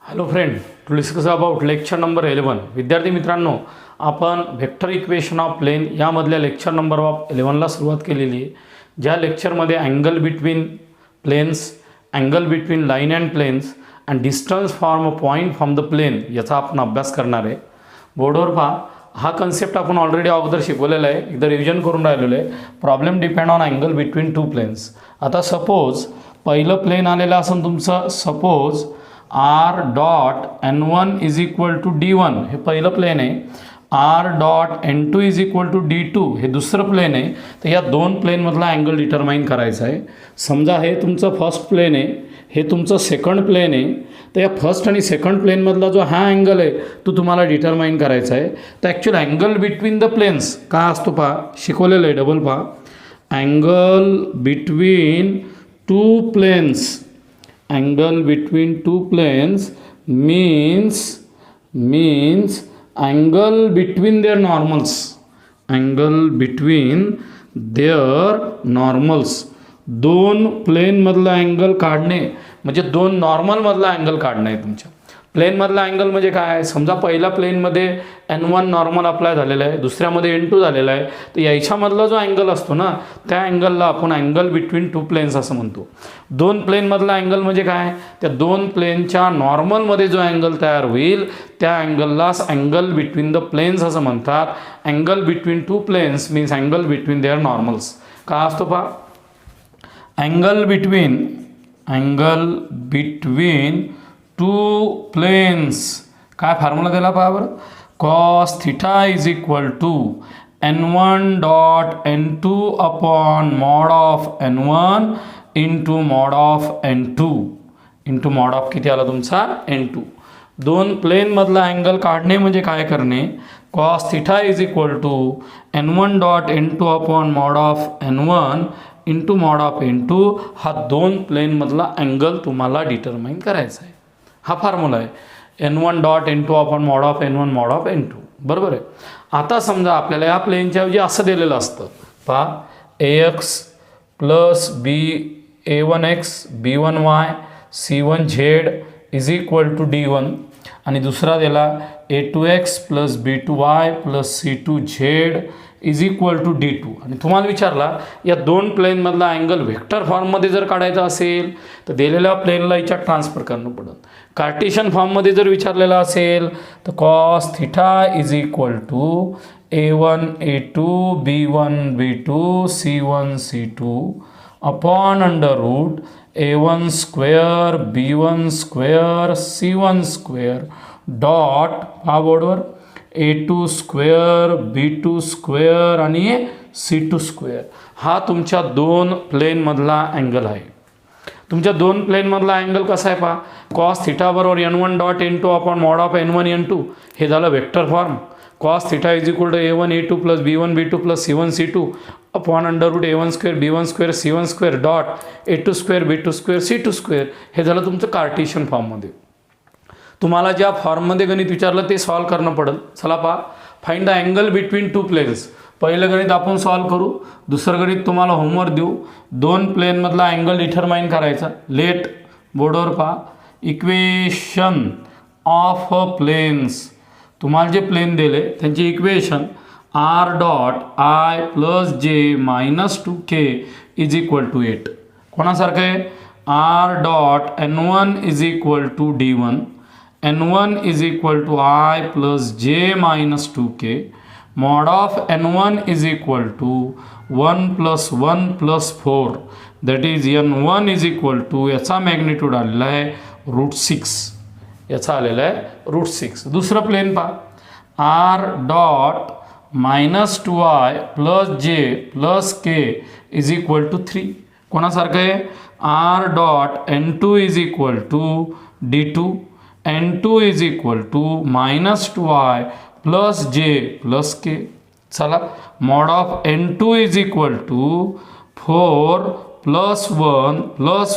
Hello friend, to discuss about lecture number 11. विद्यार्थी मित्रांनो, आपण व्हेक्टर इक्वेशन ऑफ प्लेन यामधल्या लेक्चर नंबर 11ला सुरुवात केलेली आहे. ज्या लेक्चरमध्ये angle between planes, angle between line and planes and distance from a point from the plane याचा आपण अभ्यास करणार आहे. बोर्डवर पहा, हा कन्सेप्ट आपण ऑलरेडी अगोदर शिकवलेला आहे, एकदा रिव्हिजन करून राहिलेलो आहे. Problem depend on angle between two planes. आता सपोज पहिलं प्लेन आलेलं असून तुमचं, suppose R dot N one is equal to D one हे पहिलं प्लेन आहे, R dot N two is equal to D two हे दुसरं प्लेन आहे. तर या दोन प्लेनमधला अँगल डिटरमाइन करायचा आहे. समजा हे तुमचं फर्स्ट प्लेन आहे, हे तुमचं सेकंड प्लेन आहे. तर या फर्स्ट आणि सेकंड प्लेनमधला जो हा अँगल आहे तो तुम्हाला डिटरमाइन करायचा आहे. तर actually angle between the planes काय असतो पहा, शिकवलेलं आहे, डबल पहा. Angle between two planes, angle between two planes means angle between their normals, angle between their normals. दोन प्लेनमधला अँगल काढणे म्हणजे दोन नॉर्मलमधला अँगल काढणे आहे. तुमच्या प्लेनमधला अँगल म्हणजे काय, समजा पहिल्या प्लेनमध्ये N1 नॉर्मल अप्लाय झालेला आहे, दुसऱ्यामध्ये N2 झालेला आहे. तर याच्यामधला जो अँगल असतो ना, त्या अँगलला आपण अँगल बिटवीन टू प्लेन्स असं म्हणतो. दोन प्लेनमधला अँगल म्हणजे काय, त्या दोन प्लेनच्या नॉर्मलमध्ये जो अँगल तयार होईल त्या अँगललाच अँगल बिटवीन द प्लेन्स असं म्हणतात. Angle between two planes means angle between their normals. काय असतो पहा, अँगल बिटवीन टू प्लेन्स, काय फॉर्म्युला दिला पहा बरं, cos theta is equal to N1 dot N2 upon mod of N1 into mod of N2 into mod of किती आला तुमचा N2. दोन प्लेनमधला अँगल काढणे म्हणजे काय करणे, cos theta is equal to N1 dot N2 upon mod of N1 into mod of N2. हा दोन प्लेनमधला अँगल तुम्हाला डिटरमाइन करायचा आहे. हा फॉर्म्युला आहे, N1 dot N2 upon mod of N1 mod of N2. बरोबर आहे. आता समजा आपल्याला या प्लेनच्या ऐवजी असं दिलेलं असतं, पहा, AX plus A1X B1Y C1Z is equal to D1 आणि दुसरा दिला A2X plus B2Y plus C2Z is equal to D2. आणि तुम्हाला विचारला या दोन प्लेनमधला अँगल व्हेक्टर फॉर्ममध्ये जर काढायचा असेल तर दिलेल्या प्लेनला याच्यात ट्रान्सफर करणं पडेल. कार्टेशियन फॉर्ममध्ये जर विचारलेला असेल तर cos theta is equal to A1 A2 B1 B2 C1 C2 upon under root A1 square B1 square C1 square dot हा बोर्डवर A2 स्क्वेअर B2 स्क्वेअर आणि C2 स्क्वेअर. हा तुमच्या दोन प्लेनमधला अँगल आहे. तुमच्या दोन प्लेनमधला अँगल कसा आहे पहा, कॉस थिटा बरोबर N1 dot N2 upon mod of N1 N2 हे झालं vector form. Cos theta is equal to A1 A2 plus B1 B2 plus C1 C2 upon under root A1 square B1 square C1 square dot A2 square B2 square C2 square. हे झालं तुमचं Cartesian फॉर्ममध्ये. तुम्हाला ज्या फॉर्ममध्ये गणित विचारलं ते सॉल्व करणं पडेल. चला पहा, find the angle between two planes. पहिलं गणित आपण सॉल्व करू, दुसरं गणित तुम्हाला होमवर्क देऊ. दोन प्लेनमधला अँगल डिटरमाइन करायचा. लेट बोर्डवर पहा, इक्वेशन ऑफ प्लेन्स, तुम्हाला जे प्लेन दिले त्यांची equation r dot i plus j minus 2K is equal to 8. कोणासारखं आहे, R dot N1 is equal to D1, N1 is equal to I plus J minus 2K, mod of N1 is equal to 1 plus 1 plus 4, that is N1 is equal to याचा magnitude आलेला आहे √6, याचा आलेला आहे √6. दुसरं plane पहा, R dot minus 2I plus J plus K is equal to 3. कोणासारखं आहे, R dot N2 is equal to D2, N2 is equal to minus 2I plus J plus K. चला, mod of N2 is equal to 4 plus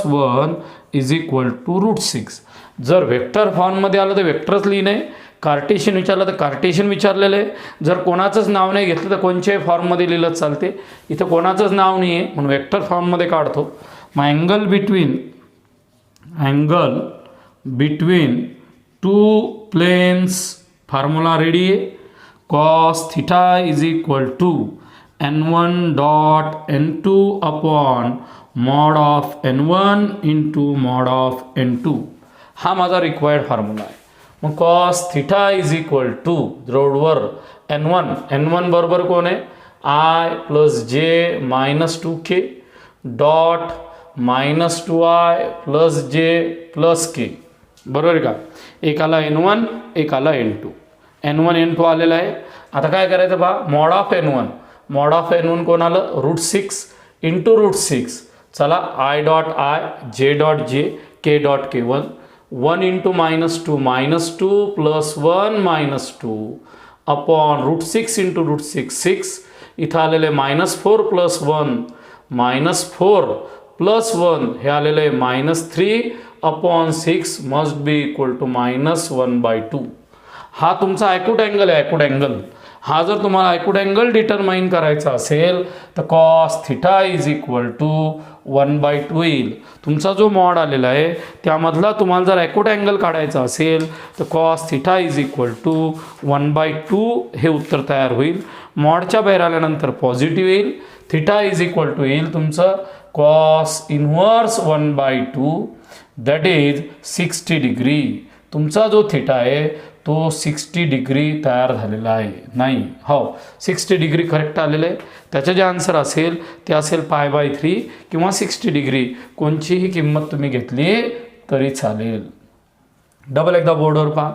1 is equal to √6. जर vector फॉर्ममध्ये आलं तर वेक्टरच लिहिणे, Cartesian विचारलं तर कार्टेशियन विचारलेलं आहे. जर कोणाचंच नाव नाही घेतलं तर कोणत्याही फॉर्ममध्ये लिहिलं चालते. इथं कोणाचंच नाव नाही आहे म्हणून वेक्टर फॉर्ममध्ये काढतो. मग angle between two planes formula ready आहे. Cos theta is equal to n1 dot n2 upon mod of n1 into mod of n2. हा माझा रिक्वायर्ड फॉर्म्युला आहे. मग cos theta is equal to रोडवर n1 बरोबर कोण आहे i plus j minus 2k dot minus 2i plus जे plus k. बरोबर का. एक आला n1 एक आला n2 आलेला आहे. आता काय करायचं बा मॉड ऑफ n1 कोण आलं √6 इंटू √6. चला i डॉट i जे डॉट जे के डॉट के 1 इंटू -2 प्लस 1 -2 अपॉन √6 इंटू √6 6. इथं आलेलं आहे -4 प्लस 1 -4 प्लस 1 हे आलेलं आहे -3 upon 6 must be equal to -1/2. हा तुमचा ॲक्यूट अँगल आहे. ॲक्यूट अँगल हा जर तुम्हाला ॲक्यूट अँगल डिटरमाइन करायचा असेल तर cos theta is equal to 1/2 येईल. तुमचा जो मॉड आलेला आहे त्यामधला तुम्हाला जर ॲक्यूट अँगल काढायचा असेल तर cos theta is equal to 1/2 हे उत्तर तयार होईल. मॉडच्या बाहेर आल्यानंतर पॉझिटिव्ह येईल. थिटा इज इक्वल टू येईल तुमचं cos inverse 1/2 that is 60 degree. तुमचा जो थिटा आहे तो 60 डिग्री तयार झालेला आहे. नाही हो 60 डिग्री करेक्ट आलेलं आहे. त्याचं जे आन्सर असेल ते असेल π/3 किंवा 60 डिग्री. कोणचीही किंमत तुम्ही घेतली तरी चालेल. डबल एकदा बोर्डवर पहा.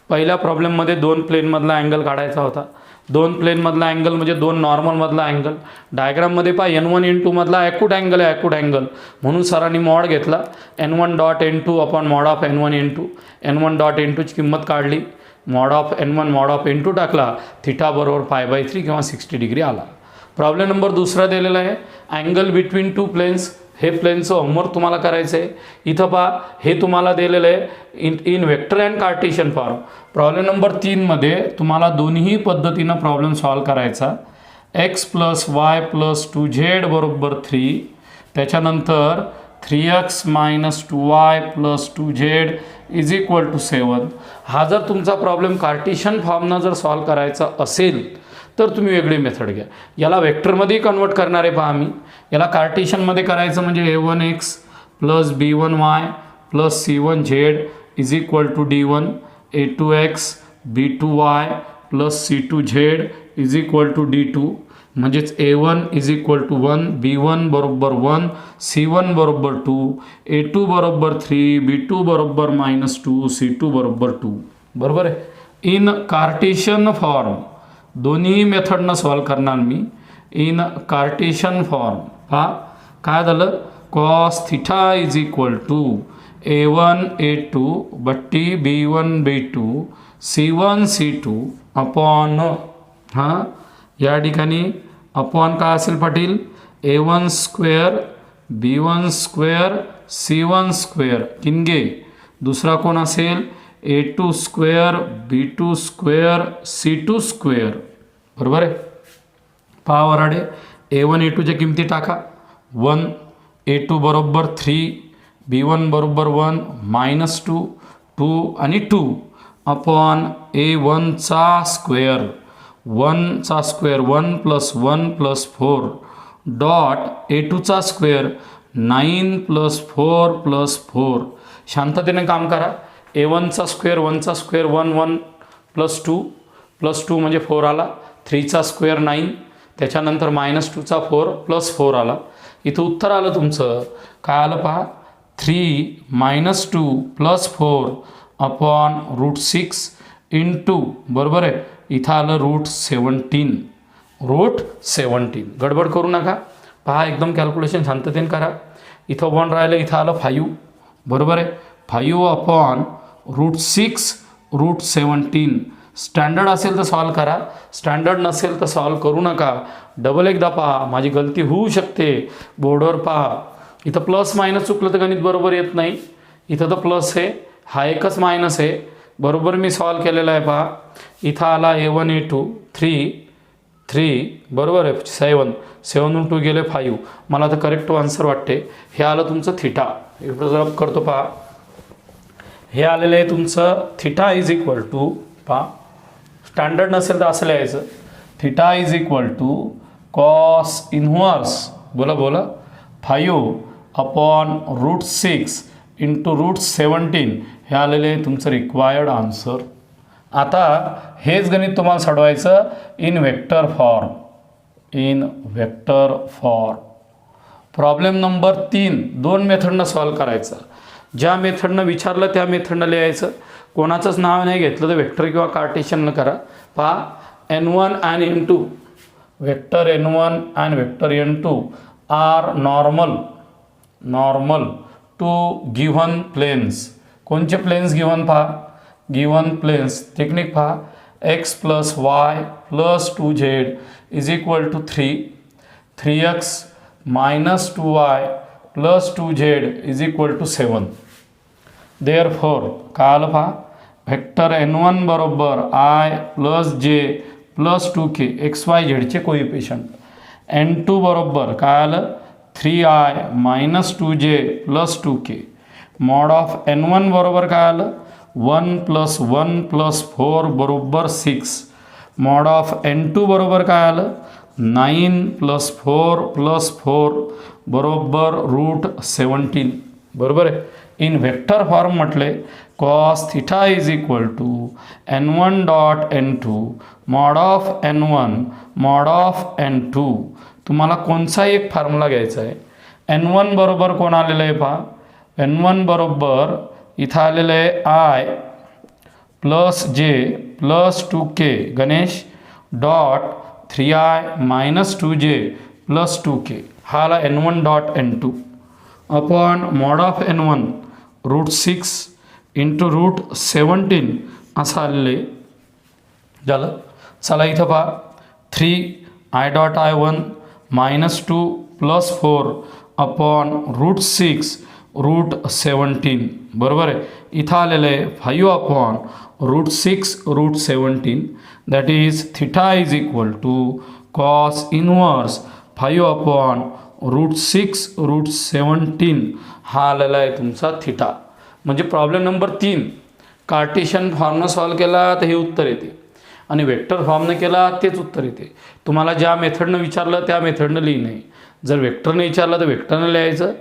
पहिल्या प्रॉब्लेममध्ये 2 प्लेनमधला अँगल काढायचा होता. 2 प्लेनमधला अँगल म्हणजे 2 नॉर्मलमधला अँगल. डायग्राममध्ये पहा n1 n2 मधला ॲक्यूट अँगल आहे. ॲक्यूट अँगल म्हणून सरांनी मॉड घेतला n1 dot n2 upon mod of n1 n2. n1 dot n2ची किंमत काढली. Mod of n1 mod of n2 टाकला. थिटा बरोबर π/3 किंवा 60 डिग्री आला. प्रॉब्लेम नंबर दुसरा दिलेला आहे अँगल बिटवीन 2 प्लेन्स. हे प्लेनचं होमवर्क तुम्हाला करायचं आहे. इथं पहा हे तुम्हाला दिलेलं आहे in vector and Cartesian form. Problem number 3मध्ये तुम्हाला दोन्ही पद्धतीनं प्रॉब्लेम सॉल्व करायचा. x plus y plus 2z बरोबर 3. त्याच्यानंतर 3x minus 2y plus 2z is equal to 7. हा जर तुमचा प्रॉब्लेम कार्टेशियन फॉर्मनं जर सॉल्व करायचा असेल तर तुम्ही वेगळी मेथड घ्या. याला वेक्टरमध्ये कन्वर्ट करणार आहे पहा आम्ही. याला कार्टेशियनमध्ये करायचं म्हणजे a1x plus b1y plus c1z is equal to d1. a2x b2y plus c2z is equal to d2. म्हणजेच a1 is equal to 1 b1 बरोबर 1 c1 बरोबर 2 a2 बरोबर 3 b2 बरोबर -2 c2 बरोबर 2. बरोबर आहे. इन कार्टेशियन फॉर्म दोन्ही मेथडनं सॉल्व करणार मी. इन कार्टेशियन फॉर्म पहा काय झालं cos theta is equal to a1 a2 बट्टी b1 b2 c1 c2 upon हां या ठिकाणी अपॉन काय असेल Patil a1 square b1 square c1 square किनगे. दुसरा कोण असेल a2 square b2 square c2 square. बरोबर आहे. पहा वराडे a1 a2च्या किमती टाका. 1 a2 बरोबर 3 b1 बरोबर 1 -2 2 आणि 2 अपॉन a1चा स्क्वेअर 1चा स्क्वेअर 1 प्लस 1 प्लस 4 डॉट a2चा स्क्वेअर 9 प्लस 4 प्लस 4. शांततेने काम करा. a1चा स्क्वेअर 1चा स्क्वेअर 1 1 प्लस 2 म्हणजे 4 आला. 3चा स्क्वेअर 9 त्याच्यानंतर -2चा 4 प्लस 4 आला. इथं उत्तर आलं तुमचं काय आलं पहा 3 -2 प्लस 4 अपॉन √6 इंटू बरोबर आहे इथं आलं √17. गडबड करू नका. पहा एकदम कॅल्क्युलेशन शांततेने करा. इथं 1 राहिलं इथं आलं 5. बरोबर आहे 5 अपॉन √6 √17. स्टँडर्ड असेल तर सॉल्व करा. स्टँडर्ड नसेल तर सॉल्व करू नका. डबल एकदा पहा माझी गलती होऊ शकते. बोर्डवर पहा इथं प्लस मायनस चुकलं तर गणित बरोबर येत नाही. इथं तर प्लस आहे हा एकच मायनस आहे. बरोबर मी सॉल्व केलेला आहे पहा. इथं आला a1 a2 3 बरोबर आहे 7 2 गेले 5. मला तर करेक्ट आन्सर वाटते. हे आलं तुमचं थिटा. जरा करतो पहा हे आलेलं आहे तुमचं थिटा इज इक्वल टू पहा स्टँडर्ड नसेल तर असं लिहायचं theta is equal to cos inverse बोला 5/√6 इंटू √17 हे आलेले आहे तुमचं रिक्वायर्ड आन्सर. आता हेच गणित तुम्हाला सोडवायचं in vector form. Problem number 3 2 मेथडनं सॉल्व करायचं. ज्या मेथडनं विचारलं त्या मेथडनं लिहायचं. कोणाचंच नाव नाही घेतलं तर वेक्टर किंवा कार्टेशियननं करा. पहा n1 आणि n2 वेक्टर n1 आणि vector n2 are normal to given planes. कोणचे प्लेन्स गिव्हन पहा गिव्हन प्लेन्स टेक्निक पहा x + y + 2z is equal to 3x - 2y + 2z is equal to 7. Therefore काय आलं पहा वेक्टर n1 बरोबर i + j + 2k xy zचे coefficient. n2 बरोबर काय आलं 3i - 2j + 2k. Mod of n1 बरोबर काय आलं 1 + 1 + 4 बरोबर 6. मॉड ऑफ n2 बरोबर काय आलं 9 + 4 + 4 बरोबर √17 बरोबर आहे. इन वेक्टर फॉर्म म्हटले cos theta is equal to n1.n2 mod of n1 mod of n2. तुम्हाला कोणता एक फॉर्म्युला घ्यायचा आहे. n1 बरोबर कोण आलेलं आहे पहा n1 बरोबर इथं आलेलं आहे i + j + 2k Ganesh dot 3i - 2j + 2k हा आला n1.n2 upon mod of n1 √6 into √17 असं आलेलं आहे. झालं. चला इथं पहा 3i.i1 -2 + 4 अपॉन √6 √17 बरोबर आहे. इथं आलेलं आहे 5/√6 √17 that is theta is equal to cos inverse 5/√6 √17 हा आलेला आहे तुमचा थिटा. म्हणजे प्रॉब्लेम नंबर 3 कार्टेशियन फॉर्मनं सॉल्व केला तर हे उत्तर येते आणि वेक्टर फॉर्मनं केला तेच उत्तर येते. तुम्हाला ज्या मेथडनं विचारलं त्या मेथडनं लिहिणं. जर वेक्टरनं विचारलं तर वेक्टरनं लिहायचं.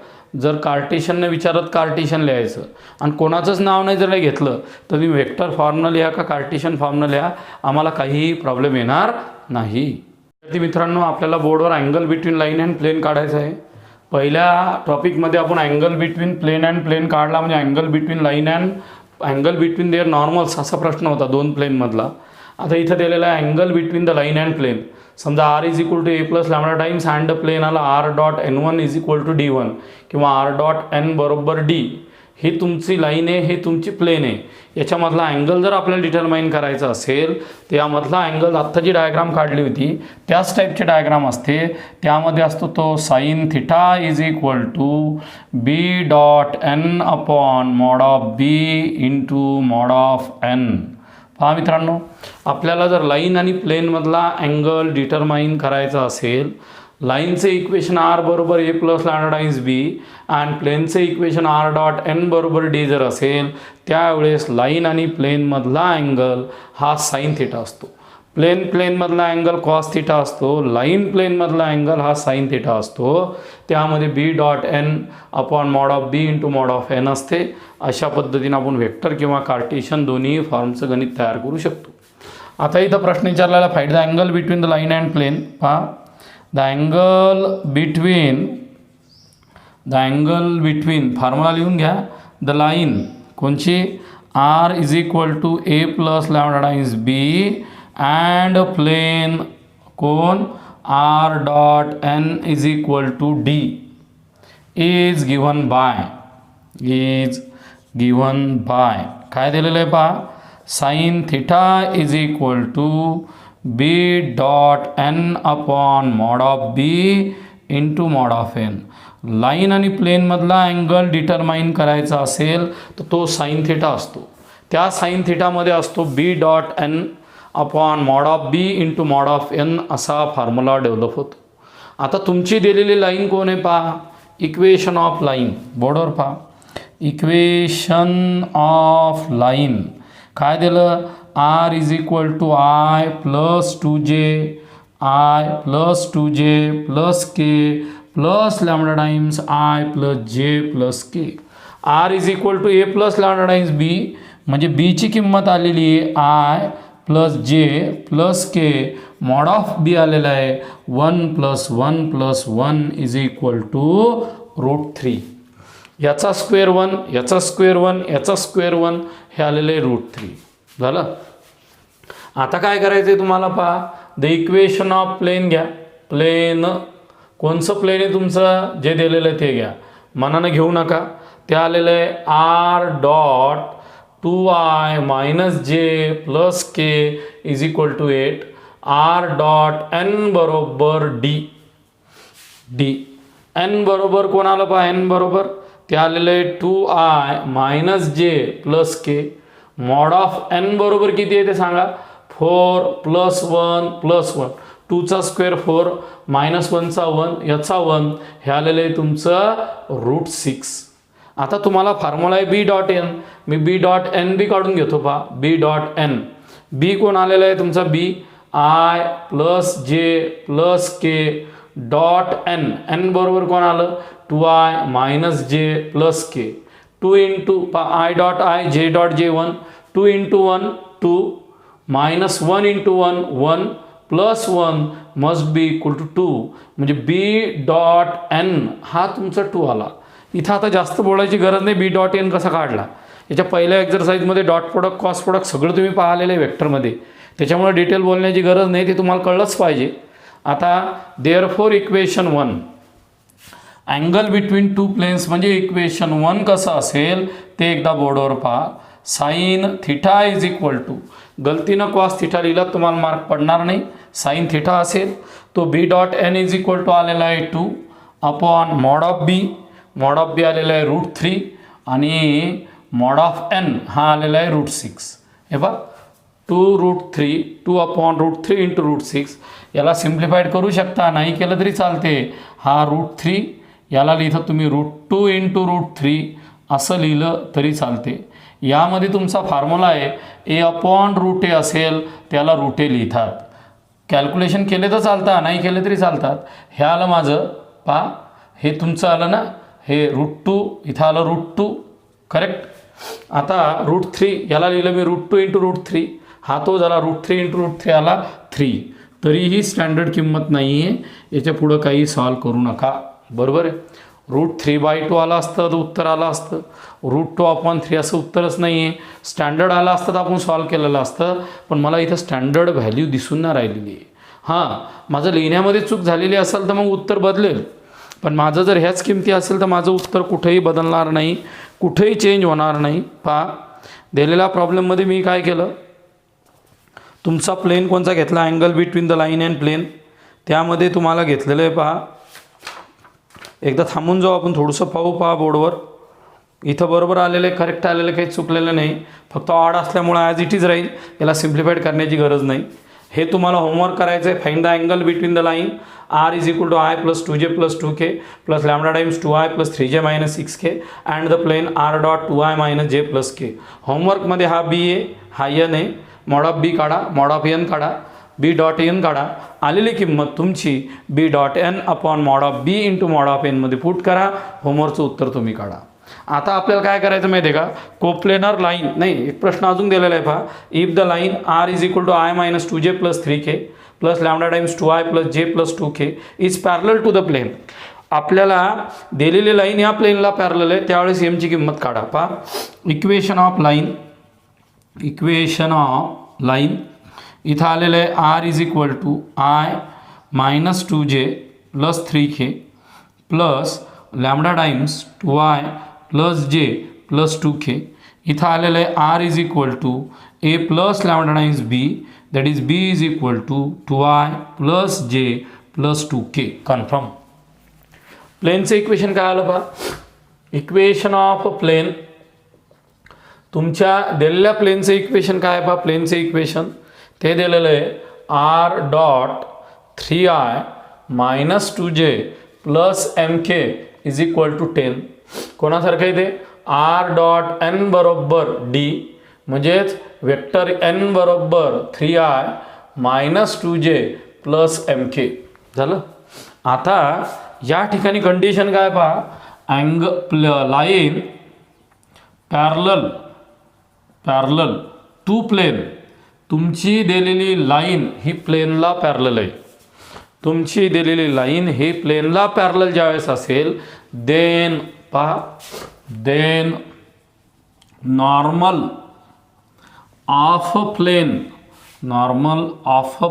जर कार्टेशियननं विचारत कार्टेशियन लिहायचं. आणि कोणाचंच नाव नाही जर घेतलं तर तुम्ही वेक्टर फॉर्मनं लिहा का कार्टेशियन फॉर्मनं लिहा आम्हाला काहीही प्रॉब्लेम येणार नाही. विद्यार्थी मित्रांनो आपल्याला बोर्डवर angle between line and plane काढायचं आहे. पहिल्या टॉपिकमध्ये आपण angle between plane and plane काढला म्हणजे angle between line and angle between their normals असा प्रश्न होता 2 प्लेनमधला. आता इथं दिलेला आहे angle between the line and plane. समजा r is equal to a + lambda times and the plane आला r.n1 is equal to d1 किंवा r.n बरोबर d. ही तुमची लाईन आहे हे तुमची प्लेन आहे. याच्यामधला अँगल जर आपल्याला डिटरमाइन करायचा असेल तर यामधला अँगल आत्ता जी डायग्राम काढली होती त्याच टाईपची डायग्राम असते. त्यामध्ये असतो तो sine theta is equal to b.n upon mod of b into mod of n. पहा मित्रांनो आपल्याला जर लाईन आणि प्लेनमधला अँगल डिटरमाइन करायचा असेल लाईनचे इक्वेशन r बरोबर a + लॅम्बडा टाइम्स b आणि प्लेनचे इक्वेशन r.n बरोबर d जर असेल त्यावेळेस लाईन आणि प्लेनमधला अँगल हा साइन थिटा असतो. प्लेनमधला अँगल कॉस थिटा असतो. लाईन प्लेनमधला अँगल हा साइन थिटा असतो. त्यामध्ये b.n upon mod of b into mod of n असते. अशा पद्धतीने आपण वेक्टर किंवा कार्टेशियन दोन्ही फॉर्मचं गणित तयार करू शकतो. आता इथं प्रश्न विचारलेला find the angle between the line and plane. पहा द अँगल बिटवीन फॉर्म्युला लिहून घ्या. द लाईन कोणची r is equal to a + lambda times b and plane कोण r.n is equal to d is given by काय दिलेलं आहे पहा sine theta is equal to b.n upon mod of b into mod of n. Line आणि प्लेनमधला angle determine करायचा असेल तर तो साइन थिटा असतो. त्या साइन थिटामध्ये असतो b.n upon mod of b into mod of n असा फॉर्म्युला डेव्हलप होतो. आता तुमची दिलेली लाईन कोण आहे पहा इक्वेशन ऑफ लाईन बोर्डवर पहा इक्वेशन ऑफ लाईन काय दिलं, r is equal to I plus 2j i plus 2j plus k plus lambda times i plus जे plus k. R is equal to A plus lambda times b, म्हणजे बीची किंमत आलेली आहे i plus जे plus k, mod of b आलेला आहे 1 + 1 + 1 is equal to √3. याचा स्क्वेअर 1, याचा स्क्वेअर 1, याचा स्क्वेअर 1 हे आलेलं आहे √3. झालं. आता काय करायचं आहे तुम्हाला, पहा द इक्वेशन ऑफ प्लेन घ्या. प्लेन कोणचं प्लेन आहे तुमचं, जे दिलेलं आहे ते घ्या, मनानं घेऊ नका. ते आलेलं आहे R dot 2i - j plus K is equal to 8. R dot n बरोबर डी. n बरोबर कोण आलं, पहा n बरोबर ते आलेलं आहे 2i - j plus k. Mod of n बरोबर किती आहे ते सांगा, 4 + 1 + 1, 2चा स्क्वेअर 4 -1चा 1 याचा 1 हे आलेलं आहे तुमचं √6. आता तुम्हाला फॉर्म्युला आहे बी डॉट एन, मी बी डॉट एन बी काढून घेतो. पहा बी डॉट एन, बी कोण आलेला आहे तुमचा बी आय प्लस जे plus K dot N. N बरोबर कोण आलं 2i - J plus K. 2 into I dot I J dot J 1, 2 into 1 2 -1 into 1 1 plus 1 must be equal to 2, म्हणजे बी डॉट एन हा तुमचा 2 आला. इथं आता जास्त बोलायची गरज नाही. बी डॉट एन कसा काढला, याच्या पहिल्या एक्झरसाईजमध्ये डॉट प्रोडक्ट क्रॉस प्रोडक्ट सगळं तुम्ही पाहिलेलं आहे वेक्टरमध्ये, त्याच्यामुळे डिटेल बोलण्याची गरज नाही, ते तुम्हाला कळलंच पाहिजे. आता therefore equation 1 angle between 2 planes, म्हणजे इक्वेशन 1 कसं असेल ते एकदा बोर्डवर पहा. Sine theta is equal to, गलतीनं कॉस थिटा लिहिला तुम्हाला मार्क पडणार नाही, साईन थिटा असेल तो b dot n is equal to आलेला आहे 2 upon mod of b. Mod of b आलेला आहे √3 आणि मॉड ऑफ एन हा आलेला आहे √6. हे बघ 2√3 2 अपॉन √3 इंटू √6. याला सिम्प्लिफाईड करू शकता, नाही केलं तरी चालते. हा √3 याला लिहितं तुम्ही √2 इंटू √3 असं लिहिलं तरी चालते. यामध्ये तुमचा फॉर्म्युला आहे ए अपॉन √a असेल त्याला √a लिहितात. कॅल्क्युलेशन केले तर चालतं, नाही केले तरी चालतात. हे आलं माझं, पहा हे तुमचं आलं ना, हे √2 इथं आलं √2 करेक्ट. आता √3 याला लिहिलं मी √2 इंटू √3, हा तो झाला √3 इंटू √3 आला 3. तरीही स्टँडर्ड किंमत नाही आहे, याच्या पुढं काही सॉल्व करू नका. बरोबर आहे. √3/2 आला असतं तर उत्तर आलं असतं, √2/3 असं उत्तरच नाही आहे. स्टँडर्ड आलं असतं तर आपण सॉल्व केलेलं असतं, पण मला इथं स्टँडर्ड व्हॅल्यू दिसून नाही राहिलेली आहे. हां, माझं लिहिण्यामध्ये चूक झालेली असेल तर मग उत्तर बदलेल, पण माझं जर ह्याच किमती असेल तर माझं उत्तर कुठेही बदलणार नाही, कुठेही चेंज होणार नाही. पहा दिलेल्या प्रॉब्लेममध्ये मी काय केलं, तुमचा प्लेन कोणचा घेतला, angle between the line and plane, त्यामध्ये तुम्हाला घेतलेलं आहे. पहा एकदा थांबून जाऊ आपण, थोडंसं पाहू. पहा बोर्डवर इथं बरोबर आलेलं आहे, करेक्ट आलेलं, काही चुकलेलं नाही, फक्त ऑड असल्यामुळे ॲज इट इज राहील, याला सिम्प्लिफाईड करण्याची गरज नाही. हे तुम्हाला होमवर्क करायचं आहे. Find the angle between the line R is equal to I plus 2j plus 2k plus lambda times 2i plus 3j minus 6k and the plane R dot 2i minus J plus K. होमवर्कमध्ये हा B आहे, हा N आहे, mod of बी काढा, mod of N काढा, बी dot N काढा. आलेली किंमत तुमची b dot n upon mod of b into mod of एनमध्ये पुट करा. होमवर्कचं उत्तर तुम्ही काढा. आता आपल्याला काय करायचं माहिती आहे का, कोप्लेनर लाईन, नाही एक प्रश्न अजून दिलेला आहे. पहा if the line R is equal to I minus 2j plus 3k plus lambda times 2i plus जे plus 2k is parallel to the plane. आपल्याला दिलेली लाईन या प्लेनला पॅरलल आहे, त्यावेळेस एमची किंमत काढा. पहा equation of line, equation of line इथं आलेलं आहे R is equal to I minus 2j plus 3k plus lambda times 2i plus जे प्लस 2k. इथं आलेलं आहे R is equal to A plus lambda times B, that is B is equal to 2i plus जे plus 2k. Confirm. प्लेनचं equation काय आलं पहा, equation of plain, तुमच्या दिलेल्या प्लेनचं इक्वेशन काय आहे पहा, प्लेनचं इक्वेशन ते दिलेलं आहे R dot 3i minus 2j plus mk is equal to 10. कोणासारखं आहे ते, आर डॉट एन बरोबर डी, म्हणजेच वेक्टर एन बरोबर 3i minus 2j plus M के झालं. आता या ठिकाणी कंडिशन काय पहा, लाईन पॅरलल टू प्लेन. तुमची दिलेली लाईन ही प्लेनला पॅरलल आहे. तुमची दिलेली लाईन ही प्लेनला पॅरलल ज्यावेळेस असेल then normal of a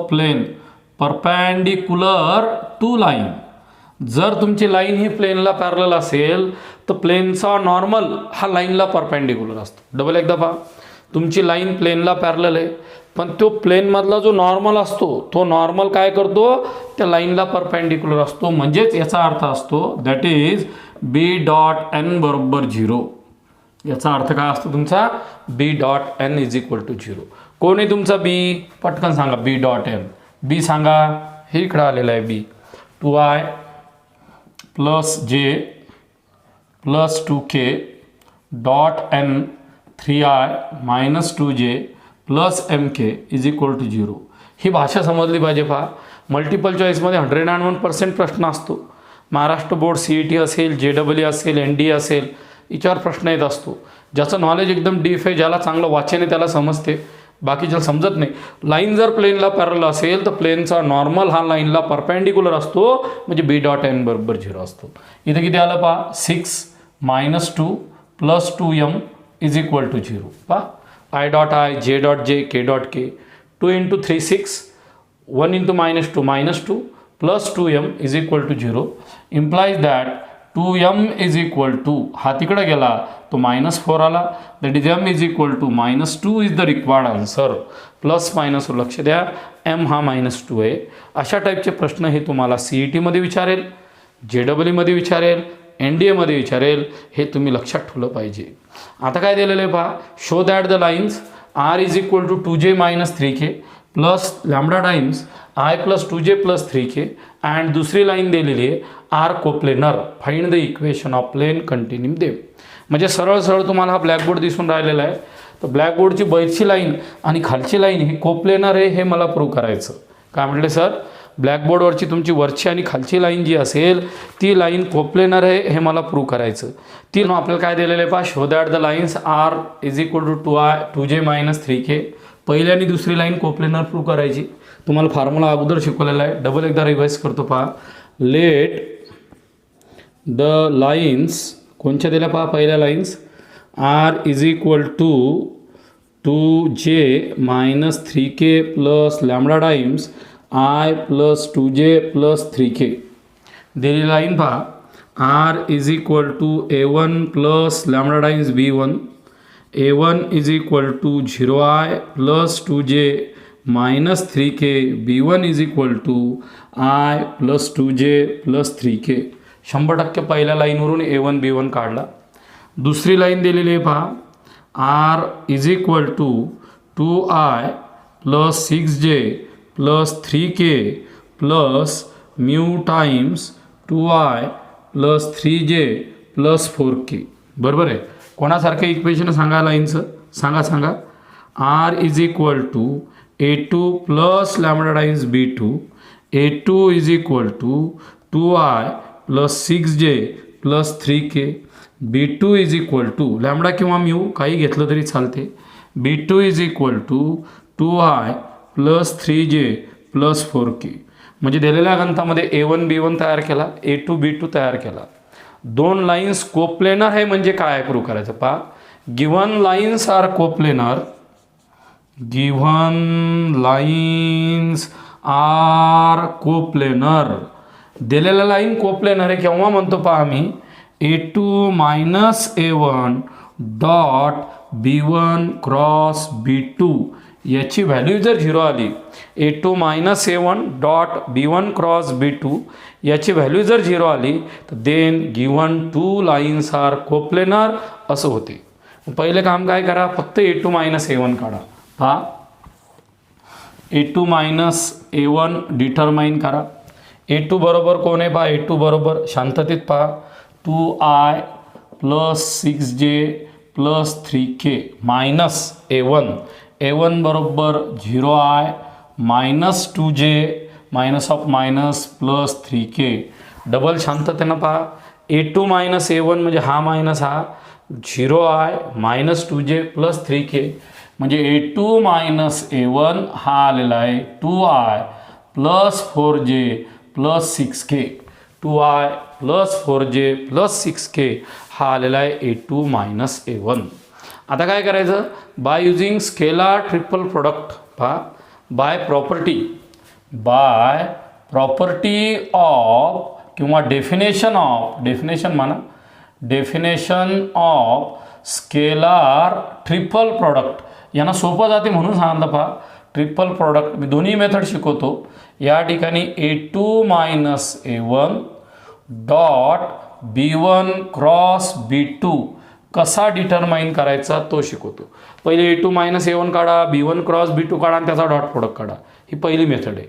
plane perpendicular to line. जर तुमची लाईन ही प्लेनला पॅरलल असेल तर प्लेनचा नॉर्मल हा लाईनला परपेंडिक्युलर असतो. डबल एकदा पहा, तुमची लाईन प्लेनला पॅरलल आहे पण तो प्लेनमधला जो नॉर्मल असतो तो नॉर्मल काय करतो, त्या लाईनला परपेंडिक्युलर असतो. म्हणजेच याचा अर्थ असतो that is b dot N बरोबर 0. याचा अर्थ काय असतो तुमचा, b dot n is equal to 0. कोण आहे तुमचा बी, पटकन सांगा. बी डॉट एन, बी सांगा. हे इकडं आलेलं आहे बी. 2i प्लस जे plus 2k dot N 3i minus 2j plus M K is equal to 0. ही भाषा समजली पाहिजे. पहा, मल्टिपल चॉईसमध्ये 101% प्रश्न असतो. महाराष्ट्र बोर्ड CET असेल, JEE असेल, NDA असेल, याच्यावर प्रश्न येत असतो. ज्याचं नॉलेज एकदम डीप आहे, ज्याला चांगलं वाचन आहे त्याला समजते, बाकी ज्याला समजत नाही. लाईन जर प्लेनला पॅरलल असेल तर प्लेनचा नॉर्मल हा लाईनला परपेंडिक्युलर असतो, म्हणजे बी डॉट एन बरोबर 0 असतो. इथं किती आलं पहा, 6 minus 2 plus 2m is equal to 0. पहा, I dot I, J dot J, K dot K, 2 into 3 6, 1 into minus 2 plus 2m is equal to 0 implies that 2m is equal to, हा तिकडे गेला तो -4 आला, that is m is equal to -2 is the required answer. Plus minus लक्ष द्या, m हा -2 आहे. अशा टाईपचे प्रश्न हे तुम्हाला CET मध्ये विचारेल, JEE मध्ये विचारेल, NDA मध्ये विचारेल. हे तुम्ही लक्षात ठेवलं पाहिजे. आता काय दिलेलं आहे पहा, show that the lines R is equal to 2j minus 3k plus lambda times i plus 2j plus 3k and दुसरी लाईन दिलेली आहे R coplanar. Find the equation of plane continue them. म्हणजे सरळ सरळ तुम्हाला हा ब्लॅकबोर्ड दिसून राहिलेला आहे. तर ब्लॅकबोर्डची वरची लाईन आणि खालची लाईन ही कोप्लेनर आहे हे मला प्रूव्ह करायचं. काय म्हटले सर, ब्लॅकबोर्डवरची तुमची वरची आणि खालची लाईन जी असेल ती लाईन कोप्लेनर आहे हे मला प्रूव्ह करायचं. ती आपल्याला काय दिलेलं आहे पहा, show that the lines R is equal to 2j minus 3k. पहिली आणि दुसरी लाईन कोप्लेनर प्रूव्ह करायची. तुम्हाला फॉर्म्युला अगोदर शिकवलेला आहे, डबल एकदा रिवाइज करतो पहा. लेट द लाईन्स कोणत्या दिल्या पहा, पहिल्या lines R is equal to 2j minus 3k plus lambda times I plus 2j plus 3k. दिलेली लाईन पहा, R is equal to a1 plus lambda times b1, a1 is equal to 0i plus 2j minus 3k, b1 is equal to i plus 2j plus 3k. 100% पहिल्या लाईनवरून a1 b1 काढला. दुसरी line दिलेली आहे पहा, R is equal to 2i plus 6j plus 3k plus mu times 2i plus 3j plus 4k. बरोबर आहे. कोणासारखं equation सांगा लाईनचं, सांगा. R is equal to a2 plus lambda times b2, a2 is equal to 2i plus 6j plus 3k, b2 is equal to lambda किंवा mu काही घेतलं तरी चालते, b2 is equal to 2i plus 3j plus 4k. म्हणजे दिलेल्या गणितामध्ये a1 b1 तयार केला, a2 b2 तयार केला. दोन लाईन्स कोप्लेनर आहे म्हणजे काय प्रूव्ह करायचं पहा. Given lines are coplanar, given lines are coplanar. दिलेल्या लाईन कोप्लेनर आहे केव्हा म्हणतो पहा आम्ही, a2 minus a1 dot b1 cross b2 याची व्हॅल्यू जर 0 आली, a2 minus a1 dot b1 cross b2 याची व्हॅल्यू जर 0 आली तर then given two lines are coplanar असं होते. पहिले काम काय करा, फक्त a2 मायनस a1 काढा. पहा, a2 मायनस a1 डिटरमाइन करा. a2 बरोबर कोण आहे पहा, a2 बरोबर शांततेत पहा 2i plus 6J plus 3K minus A1 बरोबर 0I minus 2J minus of minus plus 3K double शांततेनं पहा A2 मायनस A1 म्हणजे हा मायनस हा 0I minus 2J plus 3K म्हणजे A2 मायनस A1 हा आलेला आहे 2I plus 4J plus 6K 2I plus 4J plus 6K हा आलेला आहे A2 मायनस A1. आता काय करायचं by using scalar triple product पहा बाय प्रॉपर्टी ऑफ किंवा definition of scalar triple product यांना सोपं जाते म्हणून सांगितलं पहा ट्रिपल प्रोडक्ट मी दोन्ही मेथड शिकवतो. या ठिकाणी A2 minus A1 dot B1 cross B2 कसा डिटरमाइन करायचा तो शिकवतो. पहिले A2 मायनस A1 काढा B1 क्रॉस B2 काढा आणि त्याचा डॉट प्रोडक्ट काढा. ही पहिली मेथड आहे.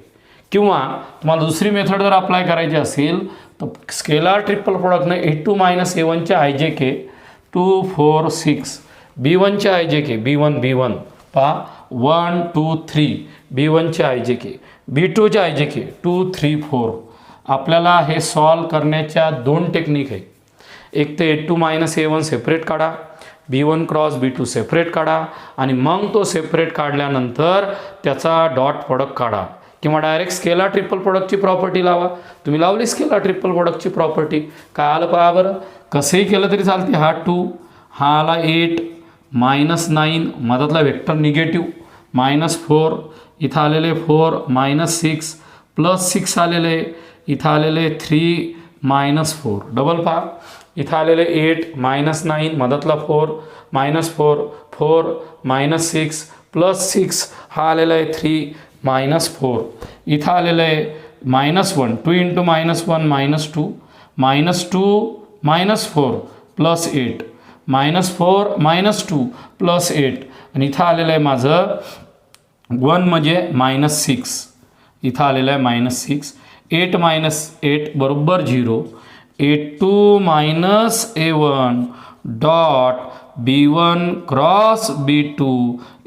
किंवा तुम्हाला दुसरी मेथड जर अप्लाय करायची असेल तर स्केलार ट्रिपल प्रोडक्टने A2 मायनस A1चे IJK 2 4 6 B1चे IJK B1 पहा 1 2 3 B1चे IJK B2चे IJK 2 3 4. आपल्याला हे सॉल्व करण्याच्या दोन टेक्निक आहे. एक ते A2 मायनस A1 सेपरेट काढा B1 क्रॉस B2 सेपरेट काढा आणि मग तो सेपरेट काढल्यानंतर त्याचा डॉट प्रोडक्ट काढा किंवा डायरेक्ट स्केलार ट्रिपल प्रोडक्टची प्रॉपर्टी लावा. तुम्ही लावली स्केलार ट्रिपल प्रोडक्टची प्रॉपर्टी काय आलं पहा बरं कसंही केलं तरी चालते. हा 2 हा आला 8 मायनस 9 मधातला वेक्टर निगेटिव्ह मायनस 4 इथं आलेले 4 मायनस 6 प्लस 6 आलेले इथं आलेले 3 मायनस 4 डबल पहा इथं आलेले 8 मायनस 9 मधातला 4 मायनस 4 मायनस 6 प्लस 6 हा आलेला आहे 3 मायनस 4 इथं आलेलं आहे minus 1 2 into minus 1 minus 2 minus 4 plus 8 minus 4 minus 2 plus 8 आणि इथं आलेलं आहे माझं 1 म्हणजे मायनस 6 इथं आलेलं आहे मायनस 6 8 मायनस 8 बरोबर 0 A2 minus A1 dot B1 cross B2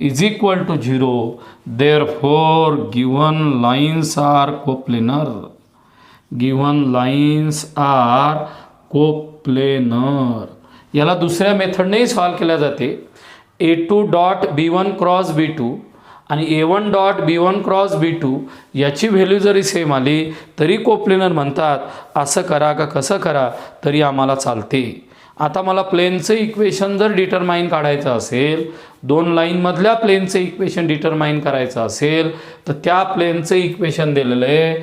is equal to 0 therefore given lines are coplanar. याला दुसऱ्या मेथडनेही सॉल्व केल्या जाते. A2 dot B1 cross B2 आणि A1 dot B1 cross B2 याची व्हॅल्यू जरी सेम आली तरी कोप्लेनर म्हणतात. असं करा का कसं करा तरी आम्हाला चालते. आता मला प्लेनचं इक्वेशन जर डिटरमाइन काढायचं असेल दोन लाईनमधल्या प्लेनचं इक्वेशन डिटरमाइन करायचं असेल तर त्या प्लेनचं इक्वेशन दिलेलं आहे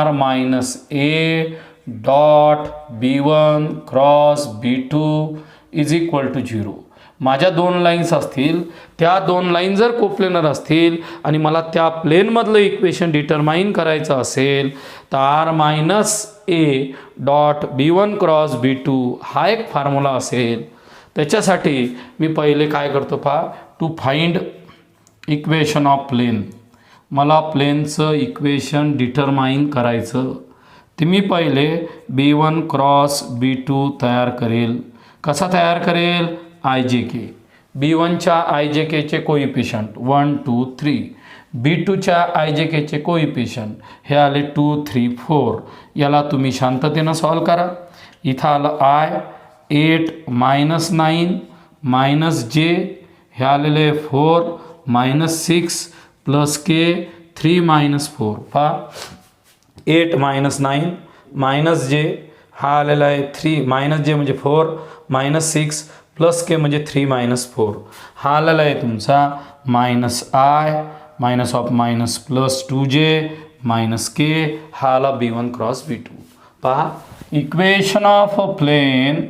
R minus A dot B1 cross B2 is equal to 0. माझ्या दोन लाईन्स असतील त्या दोन लाईन जर कोप्लेनर असतील आणि मला त्या प्लेनमधलं इक्वेशन डिटरमाइन करायचं असेल तर R minus A dot B1 cross B2 हा एक फॉर्म्युला असेल. त्याच्यासाठी मी पहिले काय करतो पहा to find equation of plane. मला प्लेनचं इक्वेशन डिटरमाइन करायचं ते मी पहिले B1 क्रॉस B2 तयार करेल. कसा तयार करेल IJK B1च्या IJKचे कोइफिशियंट 1 2 3 B2च्या IJKचे कोइफिशियंट हे आले 2 3 4. याला तुम्ही शांततेनं सॉल्व करा. इथं आलं I 8 मायनस 9 मायनस J हे आलेले 4 मायनस 6 प्लस K 3 मायनस 4 पहा 8 मायनस 9 मायनस J हा आलेला आहे 3 मायनस J म्हणजे 4 मायनस 6 प्लस K म्हणजे 3 मायनस 4 हा आलेला आहे तुमचा minus I minus of minus plus 2J minus K हा आला B1 क्रॉस B2. पहा equation of a plane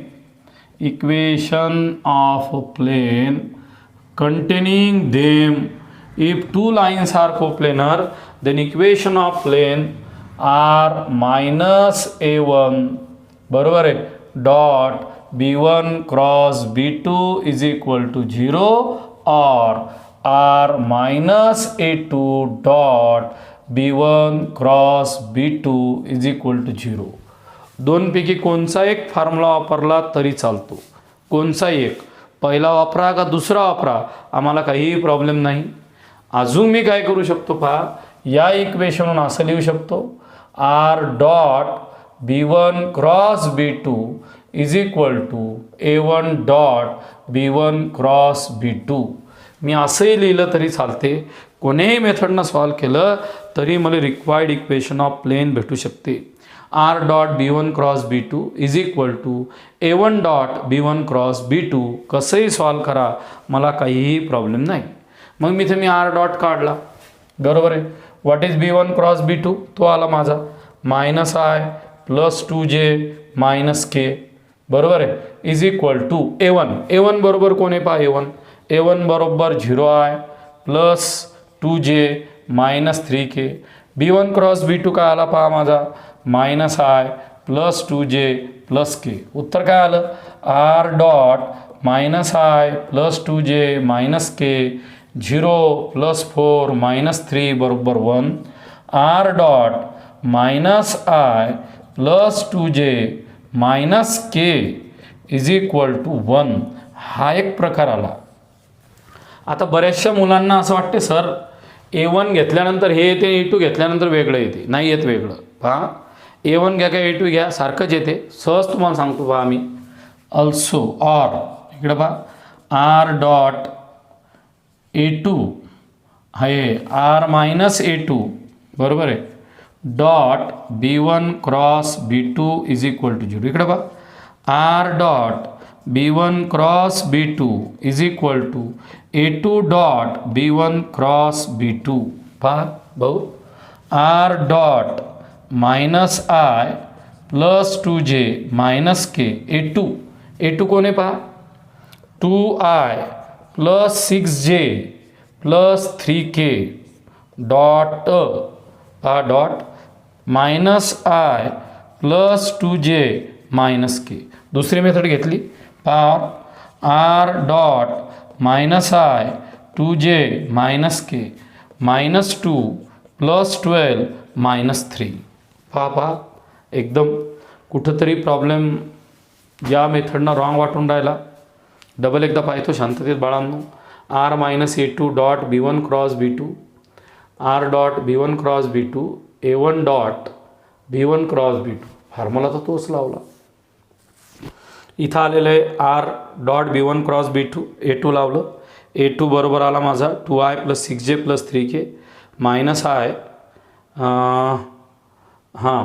containing them if two lines are coplanar then equation of plane R minus A1 बरोबर आहे dot B1 cross B2 is equal to 0 और R minus A2 dot B1 cross B2 is equal to 0. दोनपैकी कोणचा एक formula वापरला तरी चालतो. कोणचाही एक, पहिला वापरा का दुसरा वापरा, आम्हाला काहीही प्रॉब्लेम नाही. अजून मी काय करू शकतो पहा, या इक्वेशनवरून असं लिहू शकतो, R dot B1 cross B2 is equal to A1 dot B1 cross B2. मी असंही लिहिलं तरी चालते, कोणीही मेथडनं सॉल्व केलं तरी मला रिक्वायर्ड इक्वेशन ऑफ प्लेन भेटू शकते. R dot B1 cross B2 is equal to A1 dot B1 cross B2. कसंही सॉल्व करा, मला काहीही प्रॉब्लेम नाही. मग मी इथे आर डॉट काढला, बरोबर आहे. What is B1 cross B2, तो आला माझा minus i plus 2J minus के, बरोबर आहे, इज इक्वल टू A1 बरोबर कोण आहे पहा, A1 बरोबर 0i plus 2J minus 3K. B1 cross B2 काय आला पहा माझा, minus i plus 2J plus k. उत्तर काय आलं, r dot minus i plus 2J minus k 0 plus 4 minus 3 बरोबर 1. R dot minus i plus 2J minus k is equal to 1. हा एक प्रकार आला. आता बऱ्याचशा मुलांना असं वाटते सर A1 घेतल्यानंतर हे येते, A2 घेतल्यानंतर वेगळं येते. नाही येत वेगळं. पहा, A1 घ्या का A2 घ्या सारखंच येते. सहज तुम्हाला सांगतो पहा मी. अल्सो ऑर, इकडे पहा, आर डॉट A2 आहे आर मायनस A2, बरोबर आहे, dot B1 cross B2 is equal to 0. इकडे पहा, r dot B1 cross B2 is equal to A2 dot B1 cross B2. पहा भाऊ, r dot minus i plus 2J minus k A2 कोण आहे पहा, 2i plus 6J plus 3K dot पहा dot minus i plus 2J minus k. दुसरी method घेतली पहा, r dot minus i 2J minus k minus 2 plus 12 minus 3. पहा एकदम कुठंतरी प्रॉब्लेम या मेथडनं रॉंग वाटून राहिला. डबल एकदा पाहतो शांततेत बाळांनो. R minus A2 dot B1 cross B2, R dot B1 cross B2, A1 dot B1 cross B2. Formula तर तोच लावला. इथं आलेलं आहे R dot B1 cross B2, A2 लावलं. A2 बरोबर आला माझा 2i plus 6J plus 3K minus I,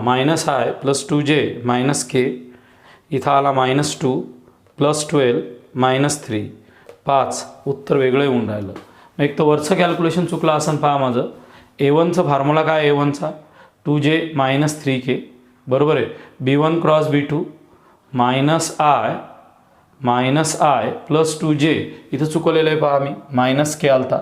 minus i plus 2J minus के. इथं आला मायनस 2 प्लस 12 मायनस 3. 5. उत्तर वेगळं येऊन राहिलं. एक तर वरचं कॅल्क्युलेशन चुकलं असं पहा माझं. A1चा फॉर्म्युला काय, A1चा 2J मायनस 3K, बरोबर आहे. B1 cross B2 minus i plus 2J, इथं चुकवलेलं आहे पहा मी, मायनस के आलता,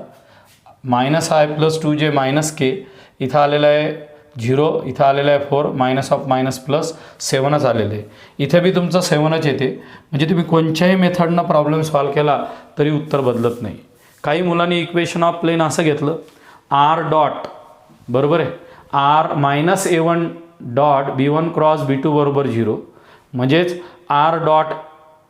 minus i plus 2J minus के. इथं आलेलं आहे 0, इथं आलेलं आहे 4, मायनस ऑफ मायनस प्लस 7च आलेलं आहे. इथे बी तुमचं 7च येते. म्हणजे तुम्ही कोणत्याही मेथडनं प्रॉब्लेम सॉल्व केला तरी उत्तर बदलत नाही. काही मुलांनी इक्वेशन ऑफ प्लेन असं घेतलं, आर डॉट, बरोबर आहे, R minus A1 dot B1 cross B2 बरोबर 0. म्हणजेच R dot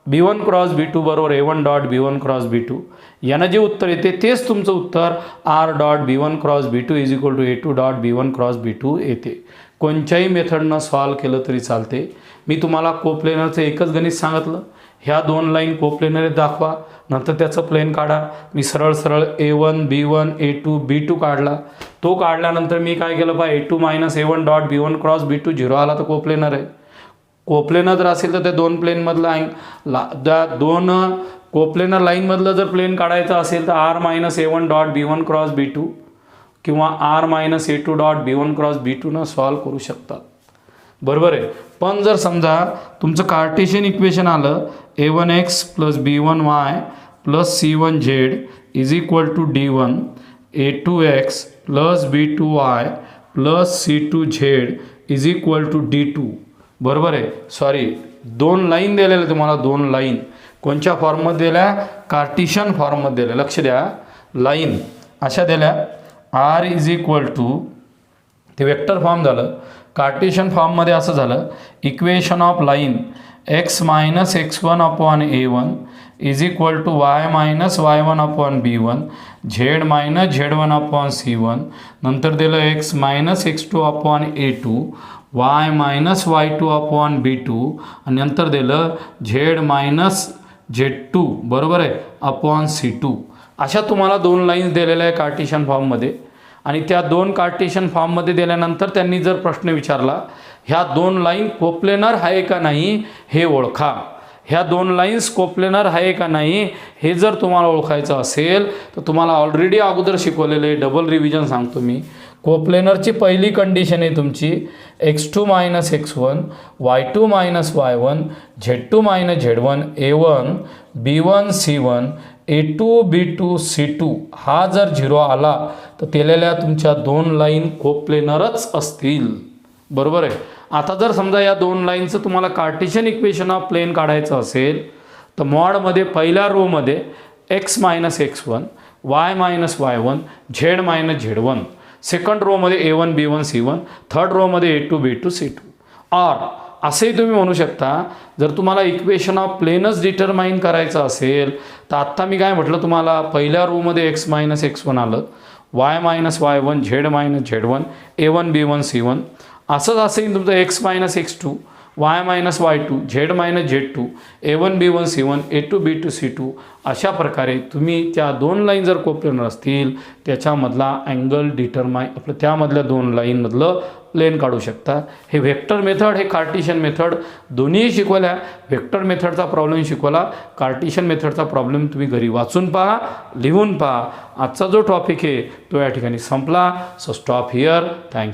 B1 cross B2 बरोबर A1 dot B1 cross B2. यानं जे उत्तर येते तेच तुमचं उत्तर R dot B1 cross B2 is equal to A2 dot B1 cross B2 येते. कोणत्याही मेथडनं सॉल्व केलं तरी चालते. मी तुम्हाला कोप्लेनरचं एकच गणित सांगितलं, ह्या 2 लाईन कोप्लेनर दाखवा, नंतर त्याचं प्लेन काढा. मी सरळ A1 B1 A2 B2 काढला. तो काढल्यानंतर मी काय केलं पहा, A2 minus A1 dot B1 cross B2 0 आला तर कोप्लेनर आहे. कोप्लेनर जर असेल तर त्या 2 प्लेनमधलं त्या 2 कोप्लेनर लाईनमधलं जर प्लेन काढायचं असेल तर R minus A1 dot B1 cross B2 किंवा R minus A2 dot B1 cross B2 solve करू शकतात, बरोबर आहे. पण जर समजा तुमचं कार्टेशियन इक्वेशन आलं, A1x plus B1y plus C1z is equal to D1, A2x plus B2y plus C2z is equal to D2, बरोबर आहे. सॉरी, 2 लाईन दिलेल्या तुम्हाला, 2 लाईन कोणत्या फॉर्ममध्ये दिल्या, कार्टेशियन फॉर्ममध्ये दिल्या. लक्ष द्या, लाईन अशा दिल्या, आर इज इक्वल टू, ते वेक्टर फॉर्म झालं. कार्टेशियन फॉर्ममध्ये असं झालं, equation of line X minus x1 upon a1 is equal to Y minus y1 upon b1 Z minus z1 upon c1 नंतर दिलं X minus x2 upon a2 Y minus y2 upon b2 आणि नंतर दिलं Z minus z2 बरोबर आहे upon c2. अशा तुम्हाला दोन लाईन्स दिलेल्या आहे कार्टेशियन फॉर्ममध्ये आणि त्या दोन कार्टेशियन फॉर्ममध्ये दिल्यानंतर त्यांनी जर प्रश्न विचारला ह्या दोन लाईन कोप्लेनर आहे का नाही हे ओळखा. ह्या दोन लाईन्स कोप्लेनर आहे का नाही हे जर तुम्हाला ओळखायचं असेल तर तुम्हाला ऑलरेडी अगोदर शिकवलेलं आहे, डबल रिव्हिजन सांगतो मी. कोप्लेनरची पहिली कंडिशन आहे तुमची x2 minus x1 y2 minus y1 z2 minus z1 a1 b1 c1 a2 b2 c2 हा जर 0 आला तर दिलेल्या तुमच्या दोन लाईन कोप्लेनरच असतील. बरोबर आहे. आता जर समजा या दोन लाईनचं तुम्हाला कार्टेशियन इक्वेशन ऑफ प्लेन काढायचं असेल तर मॉडमध्ये पहिल्या रोमध्ये x minus x1 y minus y1 z minus z1 second रोमध्ये a1 b1 c1 थर्ड रोमध्ये a2 b2 c2. ऑर असेही तुम्ही म्हणू शकता जर तुम्हाला इक्वेशन ऑफ प्लेनच डिटरमाइन करायचं असेल तर आत्ता मी काय म्हटलं तुम्हाला पहिल्या रोमध्ये x मायनस x1 आलं y minus y1 z minus z1 a1 b1 c1 असंच असेल तुमचं x minus x2 y minus y2 z minus z2 a1 b1 c1 a2 b2 c2 अशा प्रकारे तुम्ही त्या दोन लाईन जर कोप्लेनर असतील त्याच्यामधला अँगल डिटरमाइन आपलं त्यामधल्या दोन लाईनमधलं प्लेन काढू शकता. हे व्हेक्टर मेथड हे कार्टेशियन मेथड दोन्हीही शिकवल्या. व्हेक्टर मेथडचा प्रॉब्लेम शिकवला, कार्टेशियन मेथडचा प्रॉब्लेम तुम्ही घरी वाचून पहा, लिहून पहा. आजचा जो टॉपिक आहे तो या ठिकाणी संपला. So stop here. थँक्यू.